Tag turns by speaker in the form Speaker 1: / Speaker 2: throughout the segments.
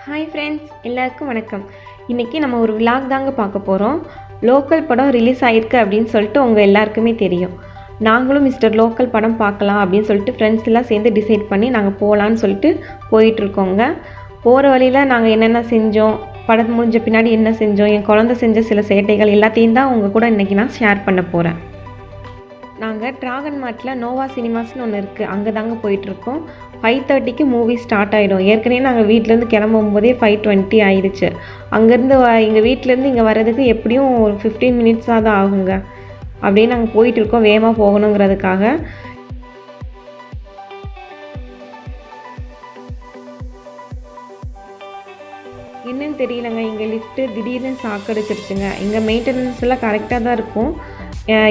Speaker 1: Hi friends, எல்லாருக்கும் வணக்கம். இன்றைக்கி நம்ம ஒரு விலாக் தாங்க பார்க்க போகிறோம். லோக்கல் படம் ரிலீஸ் ஆகிருக்கு அப்படின்னு சொல்லிட்டு உங்கள் எல்லாருக்குமே தெரியும். நாங்களும் மிஸ்டர் லோக்கல் படம் பார்க்கலாம் அப்படின்னு சொல்லிட்டு ஃப்ரெண்ட்ஸ் எல்லாம் சேர்ந்து டிசைட் பண்ணி நாங்கள் போகலான்னு சொல்லிட்டு போயிட்டுருக்கோங்க. போகிற வழியில் நாங்கள் என்னென்ன செஞ்சோம், படம் முடிஞ்ச பின்னாடி என்ன செஞ்சோம், என் குழந்தை செஞ்ச சில சேட்டைகள் எல்லாத்தையும் தான் உங்கள் கூட இன்றைக்கி நான் ஷேர் பண்ண போகிறேன். நாங்கள் ட்ராகன் மார்ட்டில் நோவா சினிமாஸ்னு ஒன்று இருக்குது, அங்கே தாங்க போயிட்டுருக்கோம். 5:30க்கு மூவி ஸ்டார்ட் ஆகிடும். ஏற்கனவே நாங்கள் வீட்டிலேருந்து கிளம்பும்போதே 5:20 ஆயிடுச்சு. அங்கேருந்து எங்கள் வீட்டிலேருந்து இங்கே வர்றதுக்கு எப்படியும் ஒரு 15 மினிட்ஸாக தான் ஆகுங்க. அப்படியே நாங்கள் போயிட்டுருக்கோம் வேகமாக போகணுங்கிறதுக்காக. என்னன்னு தெரியலங்க, இங்கே லிஃப்ட்டு திடீர்னு சாக்கடிச்சிருச்சுங்க. இங்கே மெயின்டெனன்ஸ் எல்லாம் கரெக்டாக தான் இருக்கும்,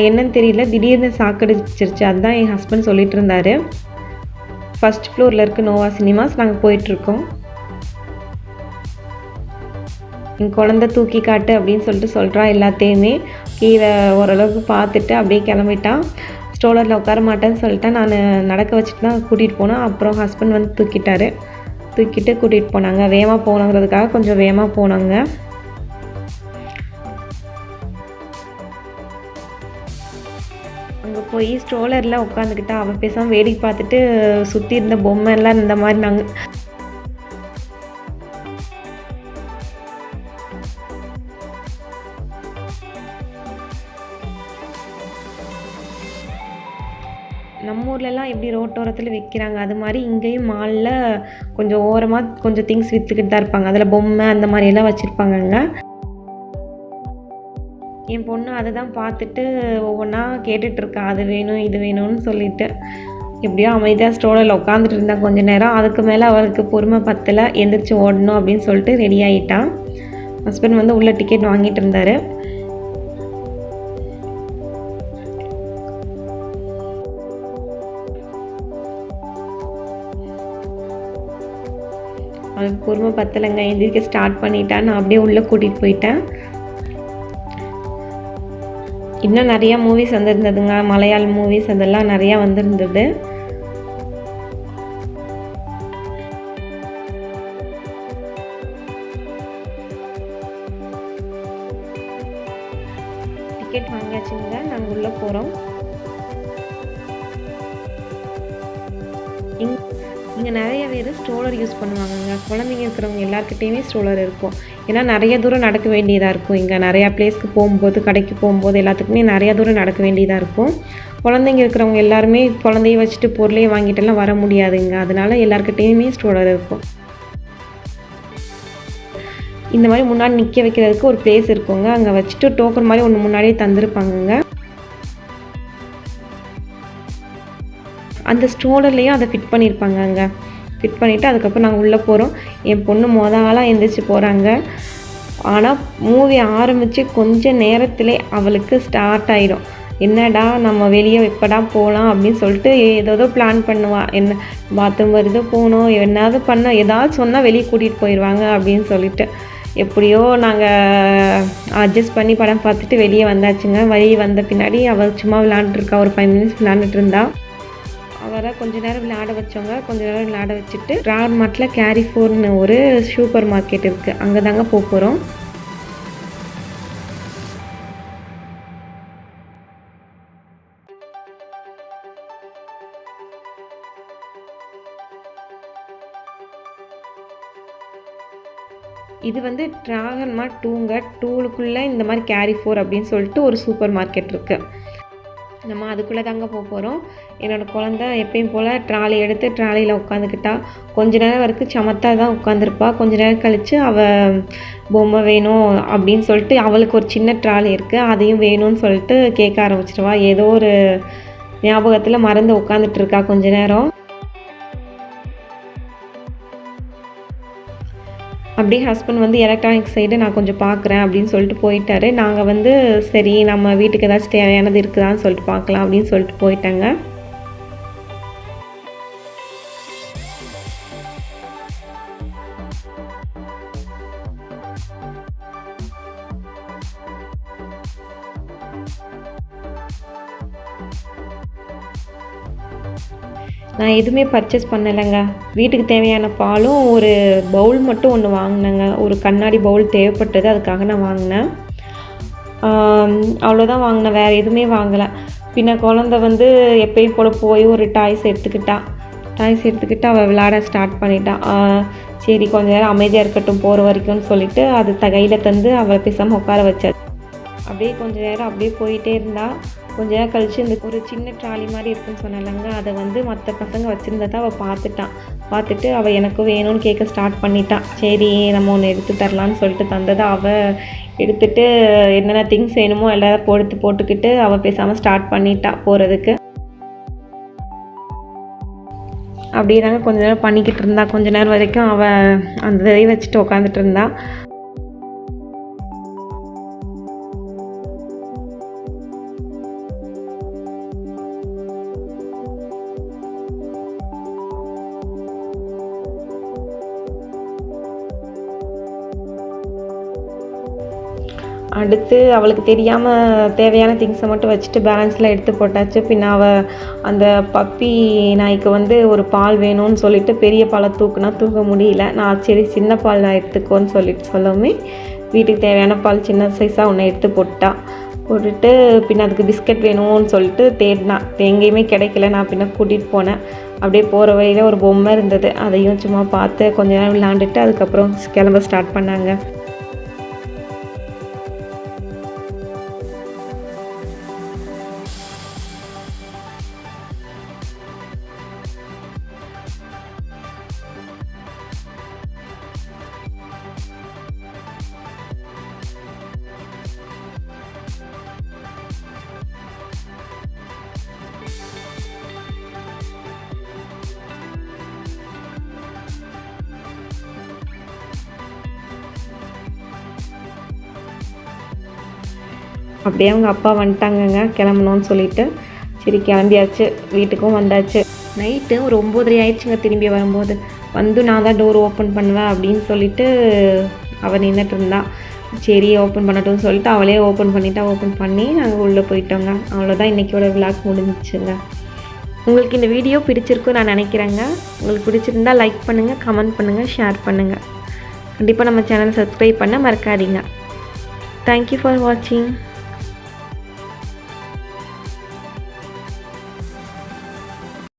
Speaker 1: என்னன்னு தெரியல திடீர்னு சாக்கடிச்சிருச்சு. அதுதான் என் ஹஸ்பண்ட் சொல்லிட்டு இருந்தார். ஃபர்ஸ்ட் ஃப்ளோரில் இருக்க நோவா சினிமாஸ் நாங்கள் போயிட்டுருக்கோம். என் குழந்தை தூக்கி காட்டு அப்படின்னு சொல்லிட்டு சொல்கிறா. எல்லாத்தையுமே கீழே ஓரளவுக்கு பார்த்துட்டு அப்படியே கிளம்பிட்டான். ஸ்ட்ரோலரில் உட்கார மாட்டேன்னு சொல்லிட்டேன். நான் நடக்க வச்சுட்டு தான் கூட்டிகிட்டு போனேன். அப்புறம் ஹஸ்பண்ட் வந்து தூக்கிட்டு கூட்டிகிட்டு போனாங்க. வேகமாக போகணுங்கிறதுக்காக கொஞ்சம் வேகமாக போனாங்க. அங்கே போய் ஸ்ட்ரோலரில் உட்காந்துக்கிட்டா. அவள் பேசாமல் வேடிக்கை பார்த்துட்டு சுற்றி இருந்த பொம்மை எல்லாம் இந்த மாதிரி நாங்கள் நம்ம ஊர்லலாம் எப்படி ரோட்டோரத்தில் விற்கிறாங்க, அது மாதிரி இங்கேயும் மாலில் கொஞ்சம் ஓரமாக கொஞ்சம் திங்ஸ் விற்றுக்கிட்டு தான் இருப்பாங்க. அதில் பொம்மை அந்த மாதிரியெல்லாம் வச்சுருப்பாங்கங்க. என் பொண்ணு அதை தான் பார்த்துட்டு ஒவ்வொன்றா கேட்டுட்ருக்கா, அது வேணும் இது வேணும்னு சொல்லிட்டு. எப்படியோ அமைதியாக ஸ்ட்ரோலரில் உட்காந்துட்டு இருந்தா கொஞ்சம் நேரம். அதுக்கு மேலே அவளுக்கு பொறுமை பத்தலை, எந்திரிச்சு ஓடணும் அப்படின்னு சொல்லிட்டு ரெடி ஆகிட்டான். ஹஸ்பண்ட் வந்து உள்ள டிக்கெட் வாங்கிட்டு இருந்தார். அவளுக்கு பொறுமை பத்தலைங்க, எந்திரிக்க ஸ்டார்ட் பண்ணிட்டான். நான் அப்படியே உள்ளே கூட்டிகிட்டு போயிட்டேன். இன்னும் நிறையா மூவிஸ் வந்திருந்ததுங்க, மலையாள மூவிஸ் அதெல்லாம் நிறையா வந்திருந்தது. டிக்கெட் வாங்கியாச்சுங்க, நாங்கள் உள்ளே போகிறோம். இங்கே நிறைய பேர் ஸ்ட்ரோலர் யூஸ் பண்ணுவாங்கங்க. குழந்தைங்க இருக்கிறவங்க எல்லாருக்கிட்டையுமே ஸ்ட்ரோலர் இருக்கும். ஏன்னா நிறைய தூரம் நடக்க வேண்டியதாக இருக்கும். இங்கே நிறையா பிளேஸ்க்கு போகும்போது, கடைக்கு போகும்போது எல்லாத்துக்குமே நிறையா தூரம் நடக்க வேண்டியதாக இருக்கும். குழந்தைங்க இருக்கிறவங்க எல்லாருமே குழந்தைய வச்சுட்டு பொருளையும் வாங்கிட்டெல்லாம் வர முடியாதுங்க. அதனால எல்லாருக்கிட்டையுமே ஸ்ட்ரோலர் இருக்கும். இந்த மாதிரி முன்னாடி நிற்க வைக்கிறதுக்கு ஒரு பிளேஸ் இருக்குங்க, அங்கே வச்சுட்டு டோக்கன் மாதிரி ஒன்று முன்னாடியே தந்துருப்பாங்கங்க. அந்த ஸ்ட்ரோலர்லேயும் அதை ஃபிட் பண்ணியிருப்பாங்க. அங்கே ஃபிட் பண்ணிவிட்டு அதுக்கப்புறம் நாங்கள் உள்ளே போகிறோம். என் பொண்ணு ஆளாக எந்திரிச்சு போகிறாங்க. ஆனால் மூவி ஆரம்பித்து கொஞ்சம் நேரத்திலே அவளுக்கு ஸ்டார்ட் ஆகிடும். என்னடா நம்ம வெளியே எப்படா போகலாம் அப்படின்னு சொல்லிட்டு ஏதோ பிளான் பண்ணுவாள். என்ன பாத்ரூம் வருது போகணும், ஏதாவது சொன்னால் வெளியே கூட்டிகிட்டு போயிடுவாங்க அப்படின்னு சொல்லிட்டு. எப்படியோ நாங்கள் அட்ஜஸ்ட் பண்ணி படம் பார்த்துட்டு வெளியே வந்தாச்சுங்க. வெளியே வந்த பின்னாடி அவள் சும்மா விளையாண்டுருக்கா. ஒரு 5 மினிட்ஸ் விளையாண்டுட்டு இருந்தா. அவரை கொஞ்ச நேரம் விளையாட வச்சவங்க, கொஞ்ச நேரம் விளையாட வச்சுட்டு ட்ராகன் மார்ட்டில் கேரிஃபோர்னு ஒரு சூப்பர் மார்க்கெட் இருக்குது, அங்கே தாங்க போகிறோம். இது வந்து ட்ராகன் மார்ட் 2ங்க. 2க்குள்ளே இந்த மாதிரி கேரிஃபோர் அப்படின்னு சொல்லிட்டு ஒரு சூப்பர் மார்க்கெட் இருக்குது. நம்ம அதுக்குள்ளே தாங்க போகிறோம். என்னோடய குழந்த எப்பயும் போல் ட்ராலி எடுத்து ட்ராலியில் உட்காந்துக்கிட்டா. கொஞ்ச நேரம் வரைக்கும் சமத்தாக தான் உட்காந்துருப்பா. கொஞ்ச நேரம் கழித்து அவள் பொம்மை வேணும் அப்படின்னு சொல்லிட்டு, அவளுக்கு ஒரு சின்ன ட்ராலி இருக்குது, அதையும் வேணும்னு சொல்லிட்டு கேட்க ஆரம்பிச்சிடுவா. ஏதோ ஒரு ஞாபகத்தில் மறந்து உட்காந்துட்ருக்கா கொஞ்ச நேரம். அப்படியே ஹஸ்பண்ட் வந்து எலக்ட்ரானிக் சைடு நான் கொஞ்சம் பார்க்குறேன் அப்படின்னு சொல்லிட்டு போயிட்டாரு. நாங்கள் வந்து சரி நம்ம வீட்டுக்கு ஏதாச்சும் தேவையானது இருக்குதான்னு சொல்லிட்டு பார்க்கலாம் அப்படின்னு சொல்லிட்டு போயிட்டாங்க. நான் எதுவுமே பர்ச்சேஸ் பண்ணலைங்க. வீட்டுக்கு தேவையான பாலும் ஒரு பவுல் மட்டும் ஒன்று வாங்கினேங்க. ஒரு கண்ணாடி பவுல் தேவைப்பட்டது, அதுக்காக நான் வாங்கினேன். அவ்வளோதான் வாங்கினேன், வேறு எதுவுமே வாங்கலை. பின்ன குழந்த வந்து எப்பயும் போல் போய் ஒரு டாய்ஸ் எடுத்துக்கிட்டு அவள் விளையாட ஸ்டார்ட் பண்ணிட்டான். சரி கொஞ்ச நேரம் அமைதியாக இருக்கட்டும் போகிற வரைக்கும்னு சொல்லிவிட்டு அது கையில் தந்து அவளை பேசாமல் உட்கார வச்சாச்சு. அப்படியே கொஞ்சம் நேரம் அப்படியே போயிட்டே இருந்தால் கொஞ்ச நேரம் கழித்து இந்த ஒரு சின்ன ட்ராலி மாதிரி இருக்குன்னு சொன்னாலங்க, அதை வந்து மற்ற பசங்க வச்சுருந்ததை அவள் பார்த்துட்டு அவள் எனக்கு வேணும்னு கேட்க ஸ்டார்ட் பண்ணிட்டான். சரி நம்ம ஒன்று எடுத்து தரலான்னு சொல்லிட்டு தந்ததை அவள் எடுத்துகிட்டு என்னென்ன திங்ஸ் வேணுமோ எல்லாம் போட்டுக்கிட்டு அவள் பேசாமல் ஸ்டார்ட் பண்ணிட்டான் போகிறதுக்கு. அப்படியே தாங்க கொஞ்ச நேரம் பண்ணிக்கிட்டு இருந்தா. கொஞ்ச நேரம் வரைக்கும் அவள் அந்த இதை வச்சுட்டு உட்காந்துட்டு இருந்தா. அடுத்து அவளுக்கு தெரியாமல் தேவையான திங்ஸை மட்டும் வச்சுட்டு பேலன்ஸ்லாம் எடுத்து போட்டாச்சு. பின்ன அவள் அந்த பப்பி நாய்க்கு வந்து ஒரு பால் வேணும்னு சொல்லிட்டு பெரிய பாலை தூக்க முடியல. நான் சரி சின்ன பால் நான் எடுத்துக்கோன்னு சொல்லவுமே வீட்டுக்கு தேவையான பால் சின்ன சைஸாக ஒன்று எடுத்து போட்டுட்டு பின்ன அதுக்கு பிஸ்கட் வேணும்னு சொல்லிட்டு தேடினான். எங்கேயுமே கிடைக்கல. நான் பின்ன கூட்டிகிட்டு போனேன். அப்படியே போகிற வழியில் ஒரு பொம்மை இருந்தது, அதையும் சும்மா பார்த்து கொஞ்ச நேரம் விளாண்டுட்டு அதுக்கப்புறம் கிளம்ப ஸ்டார்ட் பண்ணாங்க. அப்படியே அவங்க அப்பா வந்துட்டாங்கங்க கிளம்பணும்னு சொல்லிட்டு. சரி கிளம்பியாச்சு, வீட்டுக்கும் வந்தாச்சு. நைட்டு ஒரு 9:30 ஆயிடுச்சுங்க. திரும்பி வரும்போது நான் தான் டோர் ஓப்பன் பண்ணுவேன் அப்படின்னு சொல்லிட்டு அவள் நின்றுட்டு இருந்தா. சரி ஓப்பன் பண்ணட்டும்னு சொல்லிட்டு அவளே ஓப்பன் பண்ணி நாங்கள் உள்ளே போயிட்டோங்க. அவ்வளோதான் இன்றைக்கியோட விளாக் முடிஞ்சிச்சுங்க. உங்களுக்கு இந்த வீடியோ பிடிச்சிருக்குன்னு நான் நினைக்கிறேங்க. உங்களுக்கு பிடிச்சிருந்தால் லைக் பண்ணுங்கள், கமெண்ட் பண்ணுங்கள், ஷேர் பண்ணுங்கள். கண்டிப்பாக நம்ம சேனலை சப்ஸ்கிரைப் பண்ண மறக்காதீங்க. தேங்க்யூ ஃபார் வாட்சிங்.